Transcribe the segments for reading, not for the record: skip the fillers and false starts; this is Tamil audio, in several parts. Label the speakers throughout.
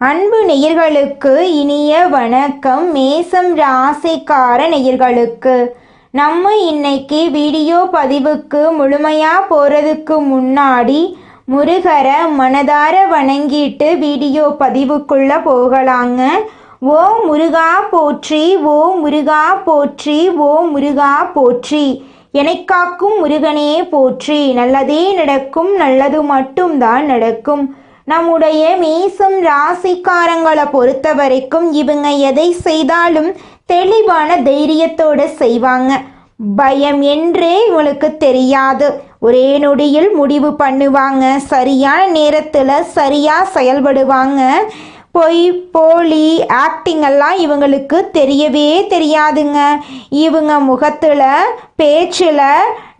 Speaker 1: அன்பு நேயர்களுக்கு இனிய வணக்கம். மேசம் ராசிக்கார நேயர்களுக்கு நம்ம இன்னைக்கு வீடியோ பதிவுக்கு முழுமையாக போகிறதுக்கு முன்னாடி முருகரை மனதார வணங்கிட்டு வீடியோ பதிவுக்குள்ளே போகலாங்க. ஓ முருகா போற்றி, ஓ முருகா போற்றி, ஓ முருகா போற்றி, எனக்காக்கும் முருகனே போற்றி. நல்லதே நடக்கும், நல்லது மட்டும்தான் நடக்கும். நம்முடைய மேசம் ராசிக்காரங்களை பொறுத்த வரைக்கும் இவங்க எதை செய்தாலும் தெளிவான தைரியத்தோடு செய்வாங்க. பயம் என்றே இவங்களுக்கு தெரியாது. ஒரே நொடியில் முடிவு பண்ணுவாங்க. சரியான நேரத்தில் சரியாக செயல்படுவாங்க. பொய் போலி ஆக்டிங் எல்லாம் இவங்களுக்கு தெரியவே தெரியாதுங்க. இவங்க முகத்தில் பேச்சில்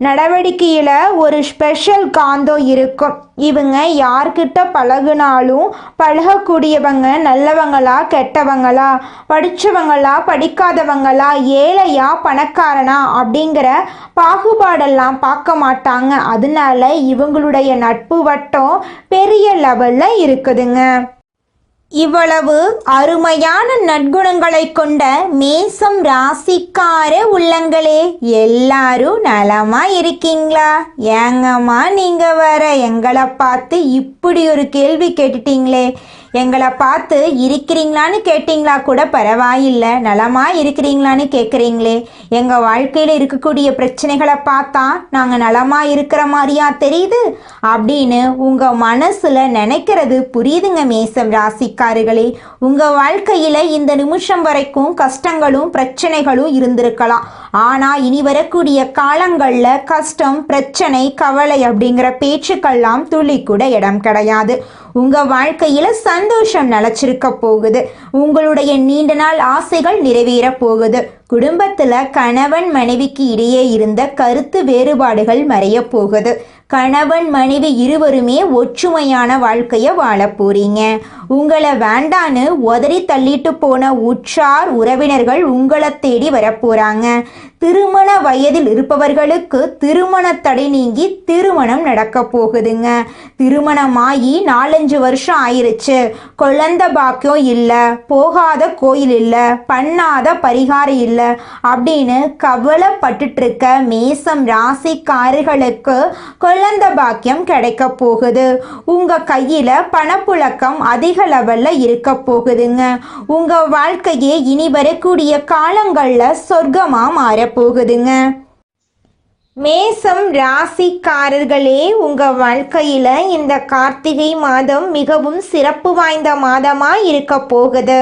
Speaker 1: நடவடிக்கையில் ஒரு ஸ்பெஷல் காந்தம் இருக்கும். இவங்க யார்கிட்ட பழகுனாலும் பழகக்கூடியவங்க நல்லவங்களா கெட்டவங்களா, படித்தவங்களா படிக்காதவங்களா, ஏழையா பணக்காரனா அப்படிங்கிற பாகுபாடெல்லாம் பார்க்க மாட்டாங்க. அதனால இவங்களுடைய நட்பு வட்டம் பெரிய லெவலில் இருக்குதுங்க. இவ்வளவு அருமையான நற்குணங்களை கொண்ட மேசம் ராசிக்கார உள்ளங்களே, எல்லாரும் நலமா இருக்கீங்களா? ஏங்கம்மா நீங்க வர எங்களை பார்த்து இப்படி ஒரு கேள்வி கேட்டுட்டீங்களே. எங்களை பார்த்து இருக்கிறீங்களான்னு கேட்டிங்களா கூட பரவாயில்லை, நலமா இருக்கிறீங்களான்னு கேட்குறீங்களே. எங்கள் வாழ்க்கையில் இருக்கக்கூடிய பிரச்சனைகளை பார்த்தா நாங்கள் நலமா இருக்கிற மாதிரியா தெரியுது அப்படின்னு உங்கள் மனசில் நினைக்கிறது புரியுதுங்க மேசம் ராசிக்காரர்களே. உங்கள் வாழ்க்கையில் இந்த நிமிஷம் வரைக்கும் கஷ்டங்களும் பிரச்சனைகளும் இருந்திருக்கலாம். ஆனால் இனி வரக்கூடிய காலங்களில் கஷ்டம், பிரச்சனை, கவலை அப்படிங்கிற பேச்சுக்கெல்லாம் துளி கூட இடம் கிடையாது. உங்கள் வாழ்க்கையில் சந்தோஷம் நிலச்சிருக்க போகுது. உங்களுடைய நீண்ட நாள் ஆசைகள் நிறைவேற போகுது. குடும்பத்தில் கணவன் மனைவிக்கு இடையே இருந்த கருத்து வேறுபாடுகள் மறைய போகுது. கணவன் மனைவி இருவருமே ஒற்றுமையான வாழ்க்கையை வாழ போறீங்க. உங்களை வேண்டான்னு உதறி தள்ளிட்டு போன உற்றார் உறவினர்கள் உங்களை தேடி வரப்போறாங்க. திருமண வயதில் இருப்பவர்களுக்கு திருமண தடை நீங்கி திருமணம் நடக்க போகுதுங்க. திருமணமாகி 4-5 வருஷம் ஆயிருச்சு, குழந்தை பாக்கியம் இல்லை, போகாத கோயில் இல்லை, பண்ணாத பரிகாரம் இல்லை அப்படின்னு கவலைப்பட்டுட்டு இருக்க மேசம் ராசிக்காரர்களுக்கு குழந்தை பாக்கியம் கிடைக்க போகுது. உங்க கையில பணப்புழக்கம் அதிக லெவல்ல இருக்க போகுதுங்க. உங்க வாழ்க்கையே இனி வரக்கூடிய காலங்கள்ல சொர்க்கமா மாற போகுதுங்க. மேசம் ராசிக்காரர்களே, உங்கள் வாழ்க்கையில் இந்த கார்த்திகை மாதம் மிகவும் சிறப்பு வாய்ந்த மாதமாக இருக்க போகுது.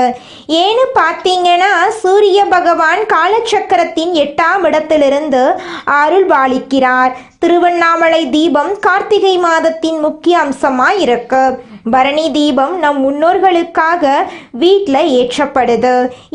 Speaker 1: ஏன்னு பார்த்தீங்கன்னா சூரிய பகவான் காலச்சக்கரத்தின் 8ஆம் இடத்திலிருந்து அருள் பாலிக்கிறார். திருவண்ணாமலை தீபம் கார்த்திகை மாதத்தின் முக்கிய அம்சமாக இருக்கு. பரணி தீபம் நம் முன்னோர்களுக்காக வீட்டில் ஏற்றப்படுது.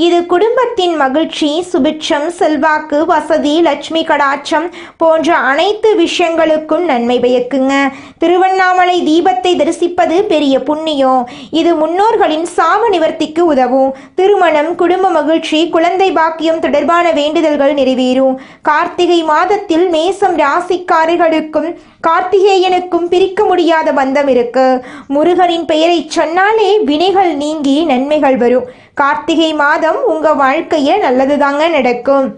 Speaker 1: இது குடும்பத்தின் மகிழ்ச்சி, சுபிட்சம், செல்வாக்கு, வசதி, லட்சுமி கடாட்சம் போன்ற அனைத்து விஷயங்களுக்கும் நன்மை பயக்குங்க. திருவண்ணாமலை தீபத்தை தரிசிப்பது பெரிய புண்ணியம். இது முன்னோர்களின் சாப நிவர்த்திக்கு உதவும். திருமணம், குடும்ப மகிழ்ச்சி, குழந்தை பாக்கியம் தொடர்பான வேண்டுதல்கள் நிறைவேறும். கார்த்திகை மாதத்தில் மேசம் ராசிக்காரர்களுக்கும் கார்த்திகேயனுக்கும் பிரிக்க முடியாத பந்தம் இருக்கு. முருகனின் பெயரை சொன்னாலே வினைகள் நீங்கி நன்மைகள் வரும். கார்த்திகை மாதம் உங்க வாழ்க்கையில் நல்லதுதாங்க நடக்கும்.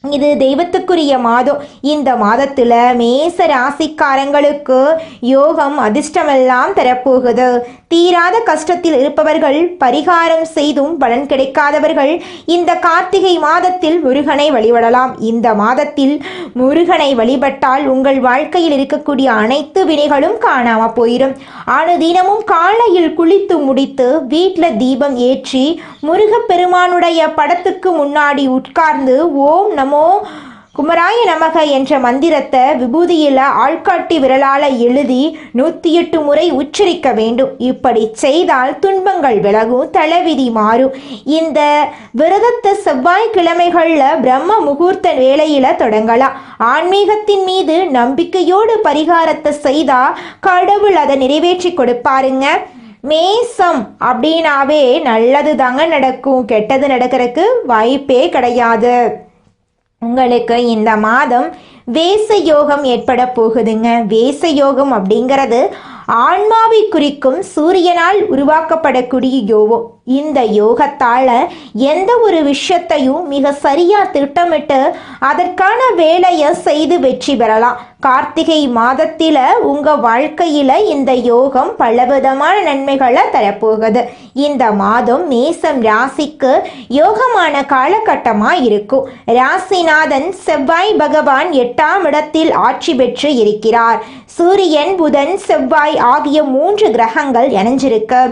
Speaker 1: இது தெய்வத்துக்குரிய மாதம். இந்த மாதத்தில் மேச ராசிக்காரங்களுக்கு யோகம் அதிர்ஷ்டமெல்லாம் தரப்போகுது. தீராத கஷ்டத்தில் இருப்பவர்கள், பரிகாரம் செய்தும் பலன் கிடைக்காதவர்கள் இந்த கார்த்திகை மாதத்தில் முருகனை வழிபடலாம். இந்த மாதத்தில் முருகனை வழிபட்டால் உங்கள் வாழ்க்கையில் இருக்கக்கூடிய அனைத்து வினைகளும் காணாமல் போயிடும். அனுதினமும் காலையில் குளித்து முடித்து வீட்டில் தீபம் ஏற்றி முருகப்பெருமானுடைய படத்துக்கு முன்னாடி உட்கார்ந்து ஓம் நமோ குமராய நமக என்ற மந்திரத்தை விபூதியில் ஆள்காட்டி விரலால் எழுதி 108 முறை உச்சரிக்க வேண்டும். இப்படி செய்தால் துன்பங்கள் விலகும், தலைவிதி மாறும். இந்த விரதத்தை செவ்வாய்க்கிழமைகளில் பிரம்ம முகூர்த்த வேளையில் தொடங்கலாம். ஆன்மீகத்தின் மீது நம்பிக்கையோடு பரிகாரத்தை செய்தால் கடவுள் அதை நிறைவேற்றி கொடுப்பாருங்க. மேசம் அப்படின்னாவே நல்லது தாங்க நடக்கும், கெட்டது நடக்கிறதுக்கு வாய்ப்பே கிடையாது. உங்களுக்கு இந்த மாதம் வேச யோகம் ஏற்பட போகுதுங்க. வேச யோகம் அப்படிங்கிறது ஆன்மாவை குறிக்கும் சூரியனால் உருவாக்கப்படக்கூடிய யோகம். இந்த யோகத்தால எந்த ஒரு விஷயத்தையும் மிக சரியா திட்டமிட்டு அதற்கான வேலையை செய்து வெற்றி பெறலாம். கார்த்திகை மாதத்தில உங்க வாழ்க்கையில இந்த யோகம் பலவிதமான நன்மைகளை தரப்போகுது. இந்த மாதம் மேசம் ராசிக்கு யோகமான காலகட்டமா இருக்கும். ராசிநாதன் செவ்வாய் பகவான் 8ஆம் இடத்தில் ஆட்சி பெற்று இருக்கிறார். சூரியன், புதன், செவ்வாய் ஆகிய 3 கிரகங்கள் இணைஞ்சிருக்கு.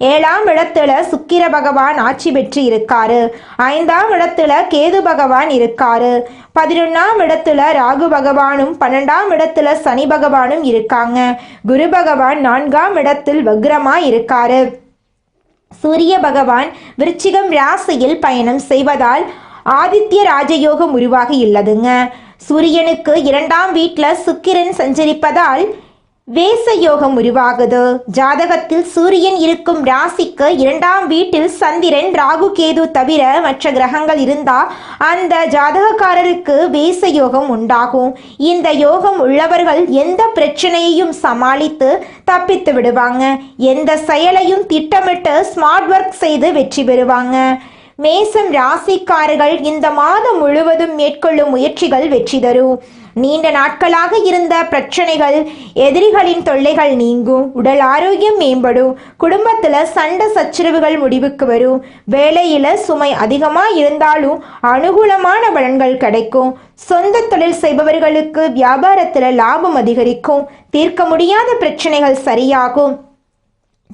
Speaker 1: 7ஆம் இடத்துல சுக்கிர பகவான் ஆட்சி பெற்று இருக்காரு. 5ஆம் இடத்துல கேது பகவான் இருக்காரு. 11ஆம் இடத்துல ராகு பகவானும் 12ஆம் இடத்துல சனி பகவானும் இருக்காங்க. குரு பகவான் 4ஆம் இடத்தில் வக்ரமா இருக்காரு. சூரிய பகவான் விருச்சிகம் ராசியில் பயணம் செய்வதால் ஆதித்ய ராஜயோகம் உருவாகி உள்ளதுங்க. சூரியனுக்கு 2ஆம் வீட்டில் சுக்கிரன் சஞ்சரிப்பதால் வேச யோகம் உருவாகுது. ஜாதகத்தில் சூரியன் இருக்கும் ராசிக்கு 2ஆம் வீட்டில் சந்திரன், ராகு, கேது தவிர மற்ற கிரகங்கள் இருந்தா அந்த ஜாதகக்காரருக்கு வேச யோகம் உண்டாகும். இந்த யோகம் உள்ளவர்கள் எந்த பிரச்சனையையும் சமாளித்து தப்பித்து விடுவாங்க. எந்த செயலையும் திட்டமிட்டு ஸ்மார்ட் ஒர்க் செய்து வெற்றி பெறுவாங்க. மேசம் ராசிக்காரர்கள் இந்த மாதம் முழுவதும் மேற்கொள்ளும் முயற்சிகள் வெற்றி தரும். நீண்ட நாட்களாக இருந்த பிரச்சனைகள், எதிரிகளின் தொல்லைகள் நீங்கும். உடல் ஆரோக்கியம் மேம்படும். குடும்பத்தில் சண்டை சச்சரவுகள் முடிவுக்கு வரும். வேலையில் சுமை அதிகமாக இருந்தாலும் அனுகூலமான பலன்கள் கிடைக்கும். சொந்த தொழில் செய்பவர்களுக்கு வியாபாரத்தில் லாபம் அதிகரிக்கும். தீர்க்க முடியாத பிரச்சனைகள் சரியாகும்.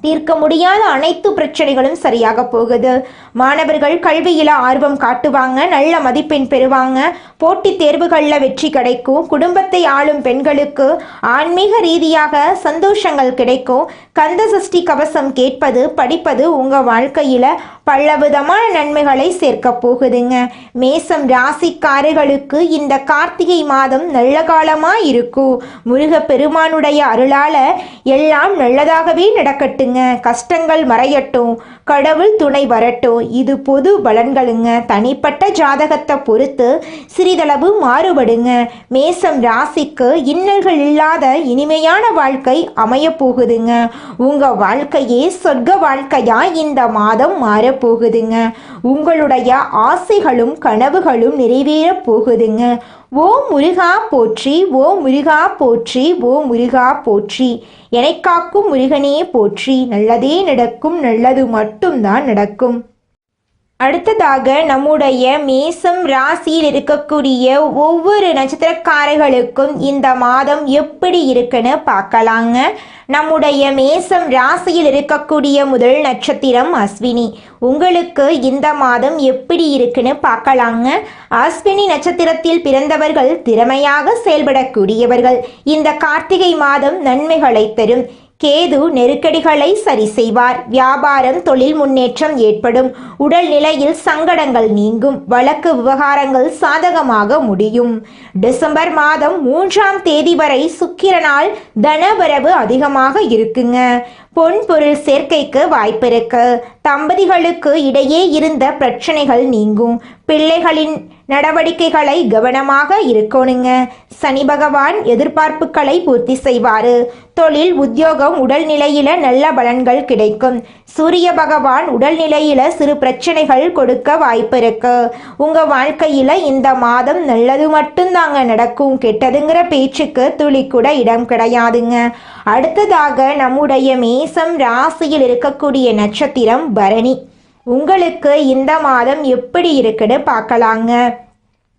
Speaker 1: தீர்க்க முடியாத அனைத்து பிரச்சனைகளும் சரியாக போகுது. மாணவர்கள் கல்வியில் ஆர்வம் காட்டுவாங்க. நல்ல மதிப்பெண் பெறுவாங்க. போட்டித் தேர்வுகளில் வெற்றி கிடைக்கும். குடும்பத்தை ஆளும் பெண்களுக்கு ஆன்மீக ரீதியாக சந்தோஷங்கள் கிடைக்கும். கந்த சஷ்டி கவசம் கேட்பது, படிப்பது உங்கள் வாழ்க்கையில் பலவிதமான நன்மைகளை சேர்க்க போகுதுங்க. மேசம் ராசிக்காரர்களுக்கு இந்த கார்த்திகை மாதம் நல்ல காலமாக இருக்கும். முருக பெருமானுடைய அருளால எல்லாம் நல்லதாகவே நடக்கட்டுங்க. கஷ்டங்கள் மறையட்டும். கடவுள் துணை வரட்டும். இது பொது பலன்களுங்க. தனிப்பட்ட ஜாதகத்தை பொறுத்து சிறிதளவு மாறுபடுங்க. மேசம் ராசிக்கு இன்னல்கள் இல்லாத இனிமையான வாழ்க்கை அமைய போகுதுங்க. உங்க வாழ்க்கையே சொர்க்க வாழ்க்கையா இந்த மாதம் மாறப்போகுதுங்க. உங்களுடைய ஆசைகளும் கனவுகளும் நிறைவேற போகுதுங்க. ஓ முருகா போற்றி, ஓ முருகா போற்றி, ஓ முருகா போற்றி. என்னை காக்கும் முருகனே போற்றி. நல்லதே நடக்கும். நல்லது மட்டும்தான் நடக்கும். அடுத்ததாக நம்முடைய மேசம் ராசியில் இருக்கக்கூடிய ஒவ்வொரு நட்சத்திரக்காரர்களுக்கும் இந்த மாதம் எப்படி இருக்குன்னு பார்க்கலாங்க. நம்முடைய மேசம் ராசியில் இருக்கக்கூடிய முதல் நட்சத்திரம் அஸ்வினி. உங்களுக்கு இந்த மாதம் எப்படி இருக்குன்னு பார்க்கலாங்க. அஸ்வினி நட்சத்திரத்தில் பிறந்தவர்கள் திறமையாக செயல்படக்கூடியவர்கள். இந்த கார்த்திகை மாதம் நன்மைகளை தரும். கேது நெருக்கடிகளை சரி செய்வார். வியாபாரம், தொழில் முன்னேற்றம் ஏற்படும். உடல் நிலையில் சங்கடங்கள் நீங்கும். வழக்கு விவகாரங்கள் சாதகமாக முடியும். டிசம்பர் மாதம் 3ஆம் தேதி வரை சுக்கிரனால் தனவரவு அதிகமாக இருக்குங்க. பொன் பொருள் சேர்க்கைக்கு வாய்ப்பு இருக்கு. தம்பதிகளுக்கு இடையே இருந்த பிரச்சனைகள் நீங்கும். பிள்ளைகளின் நடவடிக்கைகளை கவனமாக இருக்கணுங்க. சனி பகவான் எதிர்பார்ப்புகளை பூர்த்தி செய்வாரு. தொழில், உத்தியோகம், உடல்நிலையில நல்ல பலன்கள் கிடைக்கும். சூரிய பகவான் உடல்நிலையில சிறு பிரச்சனைகள் கொடுக்க வாய்ப்பு இருக்கு. உங்க வாழ்க்கையில இந்த மாதம் நல்லது மட்டும்தாங்க நடக்கும். கெட்டதுங்கிற பேச்சுக்கு துளி கூட இடம் கிடையாதுங்க. அடுத்ததாக நம்முடைய மேசம் ராசியில் இருக்கக்கூடிய நட்சத்திரம் பரணி. உங்களுக்கு இந்த மாதம் எப்படி இருக்குன்னு பார்க்கலாங்க.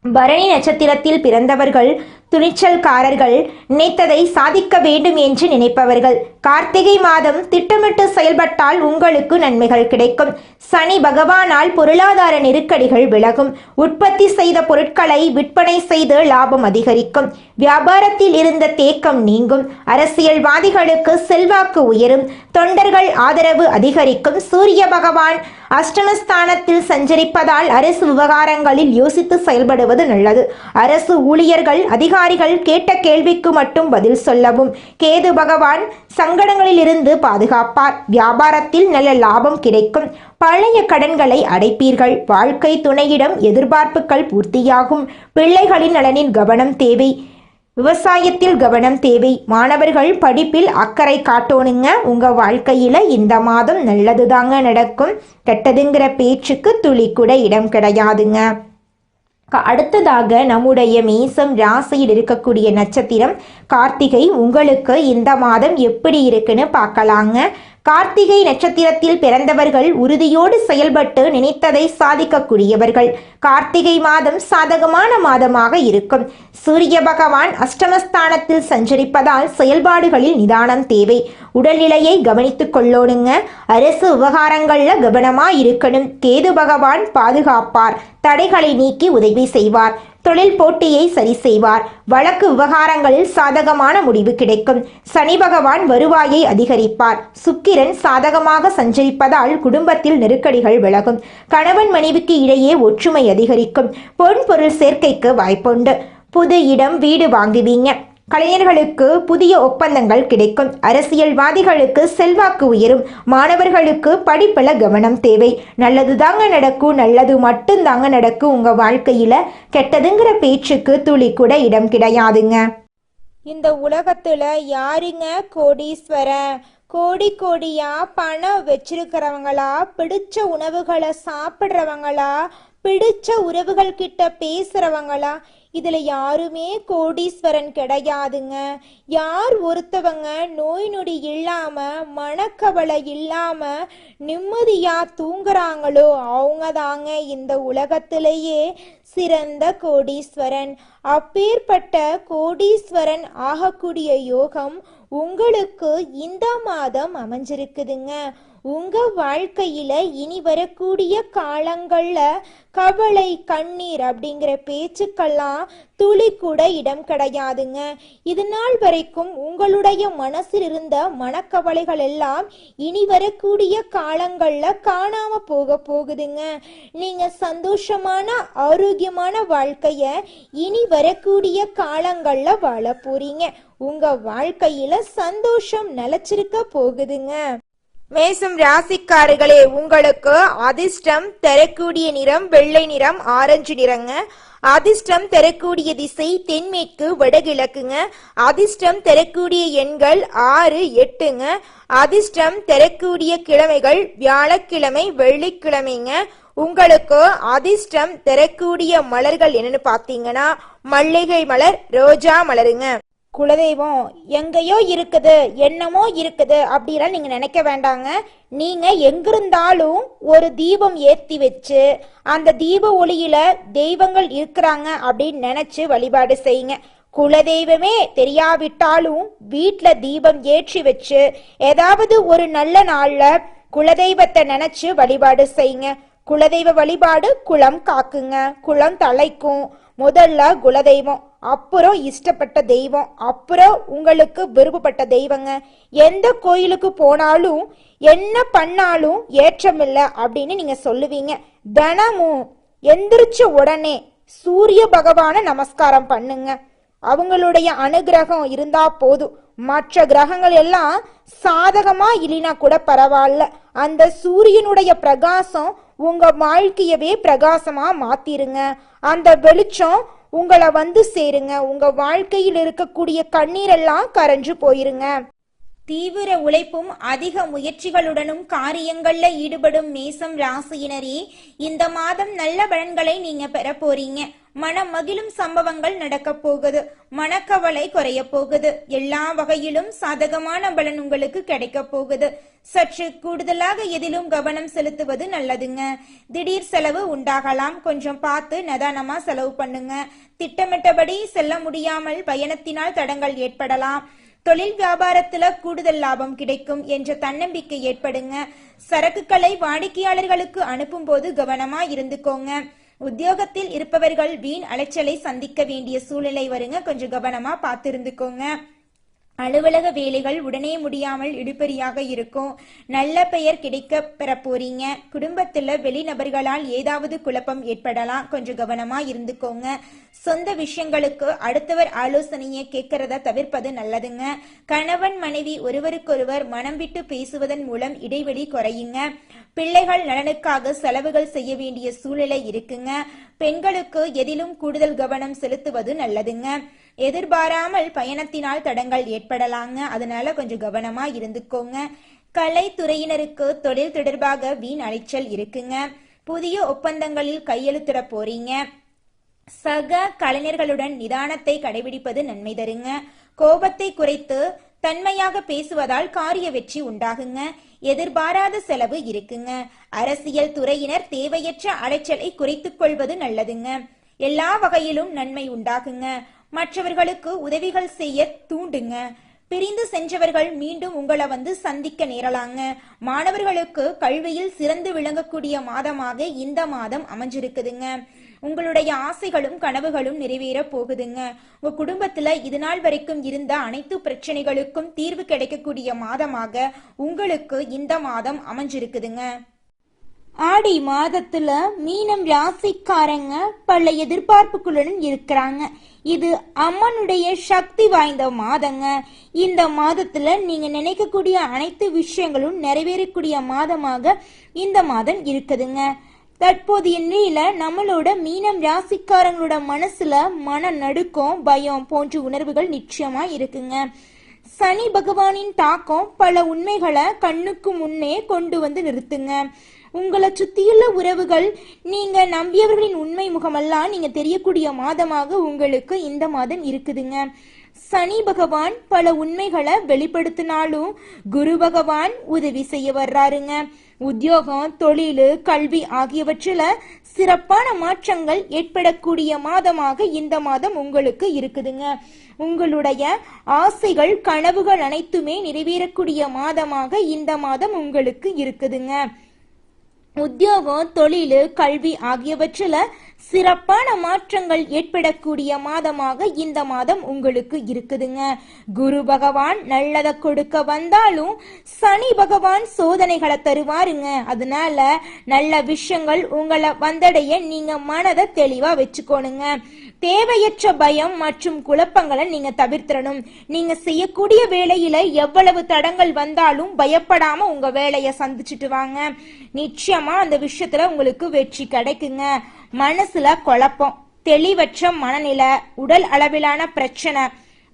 Speaker 1: பரணி நட்சத்திரத்தில் பிறந்தவர்கள் துணிச்சல்காரர்கள். நினைத்ததை சாதிக்க வேண்டும் என்று நினைப்பவர்கள். கார்த்திகை மாதம் திட்டமிட்டு செயல்பட்டால் உங்களுக்கு நன்மைகள் கிடைக்கும். சனி பகவானால் பொருளாதார நெருக்கடிகள் விலகும். உற்பத்தி செய்த பொருட்களை விற்பனை செய்து லாபம் அதிகரிக்கும். வியாபாரத்தில் இருந்த தேக்கம் நீங்கும். அரசியல்வாதிகளுக்கு செல்வாக்கு உயரும். தொண்டர்கள் ஆதரவு அதிகரிக்கும். சூரிய பகவான் அஷ்டமஸ்தானத்தில் சஞ்சரிப்பதால் அரசு விவகாரங்களில் யோசித்து செயல்படுவது நல்லது. அரசு ஊழியர்கள், அதிகாரிகள் கேட்ட கேள்விக்கு மட்டும் பதில் சொல்லவும். கேது பகவான் சங்கடங்களில் இருந்து பாதுகாப்பார். வியாபாரத்தில் நல்ல லாபம் கிடைக்கும். பழைய கடன்களை அடைப்பீர்கள். வாழ்க்கை துணையிடம் எதிர்பார்ப்புகள் பூர்த்தியாகும். பிள்ளைகளின் நலனில் கவனம் தேவை. விவசாயத்தில் கவனம் தேவை. மாணவர்கள் படிப்பில் அக்கறை காட்டோனுங்க. உங்க வாழ்க்கையில இந்த மாதம் நல்லதுதாங்க நடக்கும். கெட்டதுங்கிற பேச்சுக்கு துளி கூட இடம் கிடையாதுங்க. அடுத்ததாக நம்முடைய மேசம் ராசியில் இருக்கக்கூடிய நட்சத்திரம் கார்த்திகை. உங்களுக்கு இந்த மாதம் எப்படி இருக்குன்னு பார்க்கலாங்க. கார்த்திகை நட்சத்திரத்தில் பிறந்தவர்கள் உறுதியோடு செயல்பட்டு நினைத்ததை சாதிக்கக்கூடியவர்கள். கார்த்திகை மாதம் சாதகமான மாதமாக இருக்கும். சூரிய பகவான் அஷ்டமஸ்தானத்தில் சஞ்சரிப்பதால் செயல்பாடுகளில் நிதானம் தேவை. உடல்நிலையை கவனித்துக் கொள்ளோனுங்க. அரசு விவகாரங்கள்ல கவனமா இருக்கணும். கேது பகவான் பாதுகாப்பார். தடைகளை நீக்கி உதவி செய்வார். தொழில் போட்டியை சரி செய்வார். வழக்கு விவகாரங்களில் சாதகமான முடிவு கிடைக்கும். சனி பகவான் வருவாயை அதிகரிப்பார். சுக்கிரன் சாதகமாக சஞ்சரிப்பதால் குடும்பத்தில் நெருக்கடிகள் விலகும். கணவன் மனைவிக்கு இடையே ஒற்றுமை அதிகரிக்கும். பொன் பொருள் சேர்க்கைக்கு வாய்ப்புண்டு. புது இடம் வீடு வாங்குவீங்க. கலைஞர்களுக்கு புதிய ஒப்பந்தங்கள் கிடைக்கும். அரசியல்வாதிகளுக்கு செல்வாக்கு உயரும். மாணவர்களுக்கு படிப்புல கவனம் தேவை. நல்லது தாங்க நடக்கும். நல்லது மட்டும் தாங்க நடக்கும் உங்க வாழ்க்கையில. கெட்டதுங்கிற பேச்சுக்கு துளி கூட இடம் கிடையாதுங்க.
Speaker 2: இந்த உலகத்துல யாருங்க கோடீஸ்வரன்? கோடி கோடியா பணம் வச்சிருக்கிறவங்களா, பிடிச்ச உணவுகளை சாப்பிட்றவங்களா, பிடிச்ச உறவுகள் கிட்ட பேசுறவங்களா? இதுல யாருமே கோடீஸ்வரன் கிடையாதுங்க. யார் ஒருத்தவங்க நோய் நொடி இல்லாம மனக்கவலை இல்லாம நிம்மதியா தூங்குறாங்களோ அவங்க தாங்க இந்த உலகத்திலேயே சிறந்த கோடீஸ்வரன். அப்பேற்பட்ட கோடீஸ்வரன் ஆகக்கூடிய யோகம் உங்களுக்கு இந்த மாதம் அமைஞ்சிருக்குதுங்க. உங்க வாழ்க்கையில இனி வரக்கூடிய காலங்கள்ல கவலை கண்ணீர் அப்படிங்கிற பேச்சுக்கெல்லாம் துளி கூட இடம் கிடையாதுங்க. இது நாள் வரைக்கும் உங்களுடைய மனசில் இருந்த மனக்கவலைகள் எல்லாம் இனி வரக்கூடிய காலங்கள்ல காணாம போகுதுங்க. நீங்க சந்தோஷமான ஆரோக்கியமான வாழ்க்கைய இனி வரக்கூடிய காலங்கள்ல வாழ போறீங்க. உங்க வாழ்க்கையில சந்தோஷம் நிலைச்சிருக்க போகுதுங்க.
Speaker 1: மேசம் ராசிக்காரர்களே, உங்களுக்கு அதிர்ஷ்டம் தரக்கூடிய நிறம் வெள்ளை நிறம், ஆரஞ்சு நிறங்க. அதிர்ஷ்டம் தரக்கூடிய திசை தென்மேற்கு வடகிழக்குங்க. அதிர்ஷ்டம் தரக்கூடிய எண்கள் 6, 8ங்க. அதிர்ஷ்டம் தரக்கூடிய கிழமைகள் வியாழக்கிழமை, வெள்ளிக்கிழமைங்க. உங்களுக்கு அதிர்ஷ்டம் தரக்கூடிய மலர்கள் என்னன்னு பார்த்தீங்கன்னா மல்லிகை மலர், ரோஜா மலருங்க.
Speaker 2: குலதெய்வம் எங்கேயோ இருக்குது, என்னமோ இருக்குது அப்படிலாம் நீங்க நினைக்க வேண்டாங்க. நீங்க எங்கிருந்தாலும் ஒரு தீபம் ஏற்றி வச்சு அந்த தீப ஒளியில தெய்வங்கள் இருக்கிறாங்க அப்படின்னு நினைச்சு வழிபாடு செய்யுங்க. குலதெய்வமே தெரியாவிட்டாலும் வீட்டில் தீபம் ஏற்றி வச்சு ஏதாவது ஒரு நல்ல நாள்ல குலதெய்வத்தை நினைச்சு வழிபாடு செய்யுங்க. குலதெய்வ வழிபாடு குலம் காக்குங்க, குலம் தலைக்கும். முதல்ல குலதெய்வம், அப்புறம் இஷ்டப்பட்ட தெய்வம், அப்புறம் உங்களுக்கு விருப்பப்பட்ட தெய்வங்க. எந்த கோயிலுக்கு போனாலும் என்ன பண்ணாலும் ஏற்றமில்லை அப்படின்னு நீங்க சொல்லுவீங்க. தினமும் எந்திரிச்ச உடனே சூரிய பகவான நமஸ்காரம் பண்ணுங்க. அவங்களுடைய அனுகிரகம் இருந்தா போதும். மற்ற கிரகங்கள் எல்லாம் சாதகமா இல்லைனா கூட பரவாயில்ல. அந்த சூரியனுடைய பிரகாசம் உங்க வாழ்க்கையவே பிரகாசமா மாத்திருங்க. அந்த வெளிச்சம் உங்களை வந்து சேருங்க. உங்க வாழ்க்கையில் இருக்கக்கூடிய கண்ணீரெல்லாம் கரைஞ்சு போயிருங்க. தீவிர உழைப்பும் அதிக முயற்சிகளுடனும் காரியங்கள்ல ஈடுபடும் மேசம் ராசியினரே, இந்த மாதம் நல்ல பலன்களை நீங்க பெற போறீங்க. மனம் மகிழும் சம்பவங்கள் நடக்க போகுது. மனக்கவலை குறைய போகுது. எல்லா வகையிலும் சாதகமான பலன் உங்களுக்கு கிடைக்க போகுது. சற்று கூடுதலாக எதிலும் கவனம் செலுத்துவது நல்லதுங்க. திடீர் செலவு உண்டாகலாம். கொஞ்சம் பார்த்து நிதானமா செலவு பண்ணுங்க. திட்டமிட்டபடி செல்ல முடியாமல் பயணத்தினால் தடங்கள் ஏற்படலாம். தொழில் வியாபாரத்துல கூடுதல் லாபம் கிடைக்கும் என்ற தன்னம்பிக்கை ஏற்படுங்க. சரக்குகளை வாடிக்கையாளர்களுக்கு அனுப்பும் போது கவனமா இருந்துக்கோங்க. உத்தியோகத்தில் இருப்பவர்கள் வீண் அலைச்சலை சந்திக்க வேண்டிய சூழ்நிலை வருங்க. கொஞ்சம் கவனமா பார்த்து இருந்துக்கோங்க. அலுவலக வேலைகள் உடனே முடியாமல் இழுபறியாக இருக்கும். நல்ல பெயர் கிடைக்க பெற போறீங்க. குடும்பத்துல வெளிநபர்களால் ஏதாவது குழப்பம் ஏற்படலாம். கொஞ்சம் கவனமா இருந்துக்கோங்க. சொந்த விஷயங்களுக்கு அடுத்தவர் ஆலோசனையை கேட்கறத தவிர்ப்பது நல்லதுங்க. கணவன் மனைவி ஒருவருக்கொருவர் மனம் விட்டு பேசுவதன் மூலம் இடைவெளி குறையுங்க. பிள்ளைகள் நலனுக்காக செலவுகள் செய்ய வேண்டிய சூழ்நிலை இருக்குங்க. பெண்களுக்கு எதிலும் கூடுதல் கவனம் செலுத்துவது நல்லதுங்க. எதிர்பாராமல் பயணத்தினால் தடங்கள் ஏற்படலாங்க, அதனால கொஞ்சம் கவனமா இருந்துக்கோங்க. கலைத்துறையினருக்கு தொழில் தொடர்பாக வீண் அலைச்சல் இருக்குங்க. புதிய ஒப்பந்தங்களில் கையெழுத்திட போறீங்க. சக கலைஞர்களுடன் நிதானத்தை கடைபிடிப்பது நன்மை தருங்க. கோபத்தை குறைத்து தன்மையாக பேசுவதால் காரிய வெற்றி உண்டாகுங்க. எதிர்பாராத செலவு இருக்குங்க. அரசியல் துறையினர் தேவையற்ற அலைச்சலை குறைத்துக் கொள்வது நல்லதுங்க. எல்லா வகையிலும் நன்மை உண்டாகுங்க. மற்றவர்களுக்கு உதவிகள் செய்ய தூண்டுங்க. பிரிந்து சென்றவர்கள் மீண்டும் உங்களை சந்திக்க நேரலாங்க. மாணவர்களுக்கு கல்வியில் சிறந்து விளங்கக்கூடிய மாதமாக இந்த மாதம் அமைஞ்சிருக்குதுங்க. உங்களுடைய ஆசைகளும் கனவுகளும் நிறைவேற போகுதுங்க. உங்க குடும்பத்துல இது நாள் வரைக்கும் இருந்த அனைத்து பிரச்சனைகளுக்கும் தீர்வு கிடைக்கக்கூடிய மாதமாக உங்களுக்கு இந்த மாதம் அமைஞ்சிருக்குதுங்க. ஆடி மாதத்துல மீனம் ராசிக்காரங்க பல எதிர்பார்ப்புகளுடன் இருக்கிறாங்க. இது அம்மனுடைய சக்தி வாய்ந்த மாதங்க. இந்த மாதத்துல நீங்க நினைக்கக்கூடிய அனைத்து விஷயங்களும் நிறைவேறக்கூடிய மாதமாக இந்த மாதம் இருக்குதுங்க. தற்போதைய நிலையில நம்மளோட மீனம் ராசிக்காரங்களோட மனசுல மன நடுக்கம், பயம் போன்ற உணர்வுகள் நிச்சயமா இருக்குங்க. சனி பகவானின் தாக்கம் பல உண்மைகளை கண்ணுக்கு முன்னே கொண்டு நிறுத்துங்க. உங்களை சுத்தியுள்ள உறவுகள், நீங்க நம்பியவர்களின் உண்மை முகமெல்லாம் நீங்க தெரியக்கூடிய மாதமாக உங்களுக்கு இந்த மாதம் இருக்குதுங்க. சனி பகவான் பல உண்மைகளை வெளிப்படுத்தினாலும் குரு பகவான் உதவி செய்ய வர்றாருங்க. உத்தியோகம், தொழில், கல்வி ஆகியவற்றில சிறப்பான மாற்றங்கள் ஏற்படக்கூடிய மாதமாக இந்த மாதம் உங்களுக்கு இருக்குதுங்க. உங்களுடைய ஆசைகள், கனவுகள் அனைத்துமே நிறைவேறக்கூடிய மாதமாக இந்த மாதம் உங்களுக்கு இருக்குதுங்க. உத்தியோகம், தொழில், கல்வி ஆகியவற்றில சிறப்பான மாற்றங்கள் ஏற்படக்கூடிய மாதமாக இந்த மாதம் உங்களுக்கு இருக்குதுங்க. குரு பகவான் நல்லதை கொடுக்க வந்தாலும் சனி பகவான் சோதனைகளை தருவாருங்க. அதனால நல்ல விஷயங்கள் உங்களை வந்தடைய நீங்க மனதை தெளிவா வச்சுக்கோணுங்க. தேவையற்ற பயம் மற்றும் குழப்பங்களை நீங்க தவிர்த்திடணும். நீங்க செய்யக்கூடிய வேலையில எவ்வளவு தடங்கள் வந்தாலும் பயப்படாம உங்க வேலையை சந்திச்சுட்டு வாங்க. நிச்சயமா அந்த விஷயத்துல உங்களுக்கு வெற்றி கிடைக்குங்க. மனசுல குழப்பம், தெளிவற்ற மனநிலை, உடல் அளவிலான பிரச்சனை,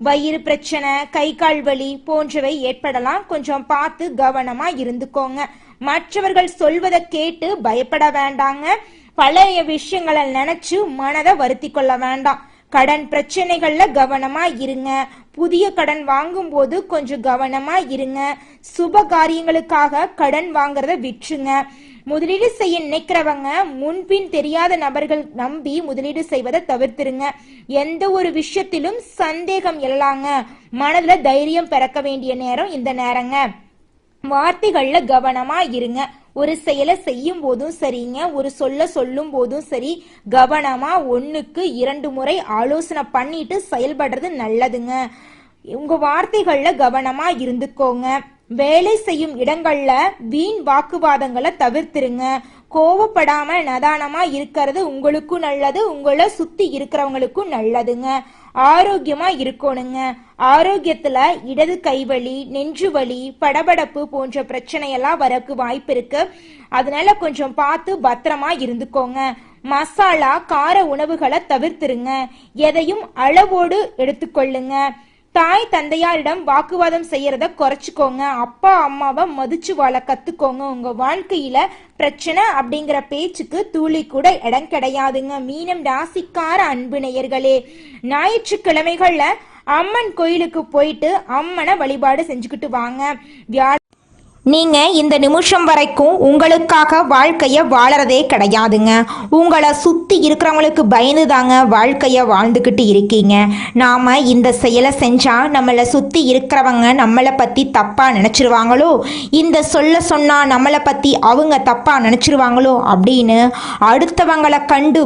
Speaker 2: வயிறு பிரச்சனை, கை கால் வலி போன்றவை ஏற்படலாம். கொஞ்சம் பார்த்து கவனமா இருந்துக்கோங்க. மற்றவர்கள் சொல்வதை கேட்டு பயப்பட வேண்டாங்க. பழைய விஷயங்களை நினைச்சு மனதை வருத்தி கொள்ள வேண்டாம். கடன் பிரச்சனைகள்ல கவனமா இருங்க. புதிய கடன் வாங்கும் போது கொஞ்சம் கவனமா இருங்க. சுப காரியங்களுக்காக கடன் வாங்குறத விற்றுங்க. முதலீடு செய்ய நினைக்கிறவங்க முன்பின் தெரியாத நபர்கள் நம்பி முதலீடு செய்வதை தவிர்த்துருங்க. எந்த ஒரு விஷயத்திலும் சந்தேகம் எழலாங்க. மனதுல தைரியம் பிறக்க வேண்டிய நேரம் இந்த நேரங்க. வார்த்தைகள்ல கவனமா இருங்க. ஒரு செயலை செய்யும் போதும் சரிங்க, ஒரு சொல்லும் போதும் சரி, கவனமா 1க்கு 2 முறை ஆலோசனை பண்ணிட்டு செயல்படுறது நல்லதுங்க. உங்க வார்த்தைகள்ல கவனமா இருந்துக்கோங்க. வேலை செய்யும் இடங்கள்ல வீண் வாக்குவாதங்களை தவிர்த்துருங்க. கோவப்படாம நிதானமா இருக்கிறது உங்களுக்கும் நல்லது, உங்களை சுத்தி இருக்கிறவங்களுக்கும் நல்லதுங்க. ஆரோக்கியமா இருக்கணுங்க. ஆரோக்கியத்துல இடது கைவலி, நெஞ்சு வலி, படபடப்பு போன்ற பிரச்சனையெல்லாம் வரக்கு வாய்ப்பு இருக்கு. அதனால கொஞ்சம் பார்த்து பத்திரமா இருந்துக்கோங்க. மசாலா, கார உணவுகளை தவிர்த்துருங்க. எதையும் அளவோடு எடுத்துக்கொள்ளுங்க. தாய் தந்தையாரிடம் வாக்குவாதம் செய்யறத குறைச்சிக்கோங்க. அப்பா அம்மாவை மதிச்சு வாழ கத்துக்கோங்க. உங்க வாழ்க்கையில பிரச்சனை அப்படிங்கிற பேச்சுக்கு துளி கூட இடம் கிடையாதுங்க. மீனம் ராசிக்கார அன்பு நேயர்களே, ஞாயிற்றுக்கிழமைகள்ல அம்மன் கோயிலுக்கு போயிட்டு அம்மனை வழிபாடு செஞ்சுக்கிட்டு வாங்க.
Speaker 1: நீங்கள் இந்த நிமிஷம் வரைக்கும் உங்களுக்காக வாழ்க்கையை வாழறதே கிடையாதுங்க. உங்களை சுற்றி இருக்கிறவங்களுக்கு பயந்து தாங்க வாழ்க்கையை வாழ்ந்துக்கிட்டு இருக்கீங்க. நாம் இந்த செயலை செஞ்சால் நம்மளை சுற்றி இருக்கிறவங்க நம்மளை பற்றி தப்பாக நினச்சிருவாங்களோ, இந்த சொன்னால் நம்மளை பற்றி அவங்க தப்பாக நினச்சிருவாங்களோ அப்படின்னு அடுத்தவங்களை கண்டு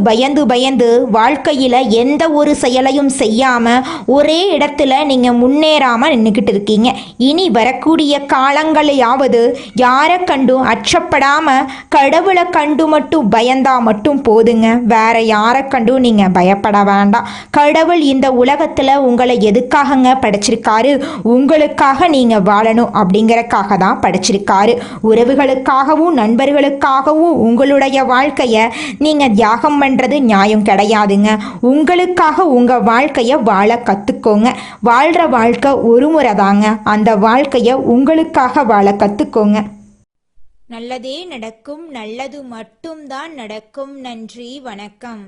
Speaker 1: பயந்து வாழ்க்கையில் எந்த ஒரு செயலையும் செய்யாமல் ஒரே இடத்துல நீங்கள் முன்னேறாமல் நின்றுக்கிட்டு இருக்கீங்க. இனி வரக்கூடிய காலங்களையாவது அதாவது யாரை கண்டும் அச்சப்படாம கடவுளை கண்டு மட்டும் பயந்தா மட்டும் போதுங்க. வேற யாரை கண்டும் நீங்க பயப்பட வேண்டாம். கடவுள் இந்த உலகத்துல உங்களை எதுக்காகங்க படைச்சிருக்காரு? உங்களுக்காக நீங்க வாழணும் அப்படிங்கறக்காக தான் படைச்சிருக்காரு. உறவுகளுக்காகவும் நண்பர்களுக்காகவும் உங்களுடைய வாழ்க்கைய நீங்க தியாகம் பண்றது நியாயம் கிடையாதுங்க. உங்களுக்காக உங்க வாழ்க்கைய வாழ கத்துக்கோங்க. வாழ்ற வாழ்க்கை ஒரு முறை தாங்க. அந்த வாழ்க்கைய உங்களுக்காக வாழ கத்துக்கோங்க.
Speaker 3: நல்லதே நடக்கும். நல்லது மட்டும்தான் நடக்கும். நன்றி, வணக்கம்.